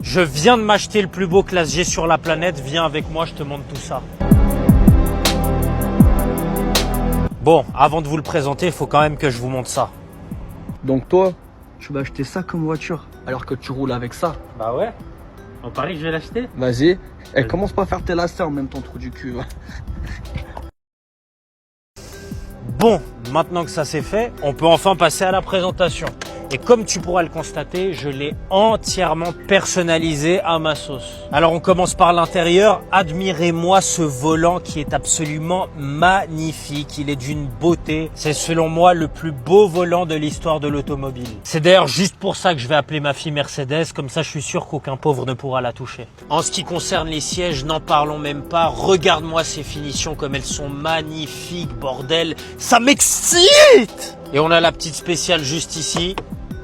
Je viens de m'acheter le plus beau classe G sur la planète. Viens avec moi, je te montre tout ça. Bon, avant de vous le présenter, il faut quand même que je vous montre ça. Donc toi, tu vas acheter ça comme voiture, alors que tu roules avec ça. Bah ouais. On parie que je vais l'acheter. Vas-y. Et commence pas à faire tes lacets en même temps, trou du cul. Bon, maintenant que ça c'est fait, on peut enfin passer à la présentation. Et comme tu pourras le constater, je l'ai entièrement personnalisé à ma sauce. Alors on commence par l'intérieur. Admirez-moi ce volant qui est absolument magnifique. Il est d'une beauté. C'est selon moi le plus beau volant de l'histoire de l'automobile. C'est d'ailleurs juste pour ça que je vais appeler ma fille Mercedes. Comme ça, je suis sûr qu'aucun pauvre ne pourra la toucher. En ce qui concerne les sièges, n'en parlons même pas. Regarde-moi ces finitions comme elles sont magnifiques, bordel. Ça m'excite! Et on a la petite spéciale juste ici.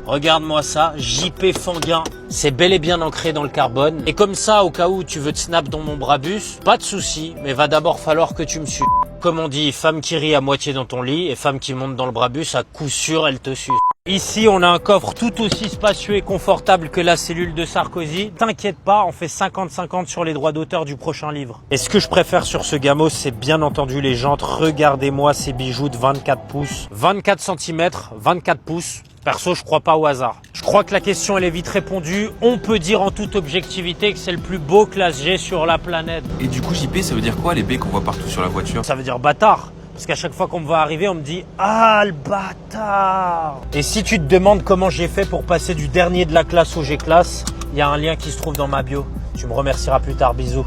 Regarde-moi ça, JP Fanguin, c'est bel et bien ancré dans le carbone. Et comme ça, au cas où tu veux te snap dans mon Brabus, pas de souci, mais va d'abord falloir que tu me suces. Comme on dit, femme qui rit à moitié dans ton lit et femme qui monte dans le Brabus, à coup sûr, elle te suce. Ici, on a un coffre tout aussi spacieux et confortable que la cellule de Sarkozy. T'inquiète pas, on fait 50-50 sur les droits d'auteur du prochain livre. Et ce que je préfère sur ce gamos, c'est bien entendu les jantes. Regardez-moi ces bijoux de 24 pouces. 24 cm, 24 pouces. Perso, je crois pas au hasard. Je crois que la question, elle est vite répondue. On peut dire en toute objectivité que c'est le plus beau classe G sur la planète. Et du coup, JP, ça veut dire quoi les baies qu'on voit partout sur la voiture? Ça veut dire bâtard. Parce qu'à chaque fois qu'on me voit arriver, on me dit « Ah, le bâtard !» Et si tu te demandes comment j'ai fait pour passer du dernier de la classe au G-classe, il y a un lien qui se trouve dans ma bio. Tu me remercieras plus tard. Bisous.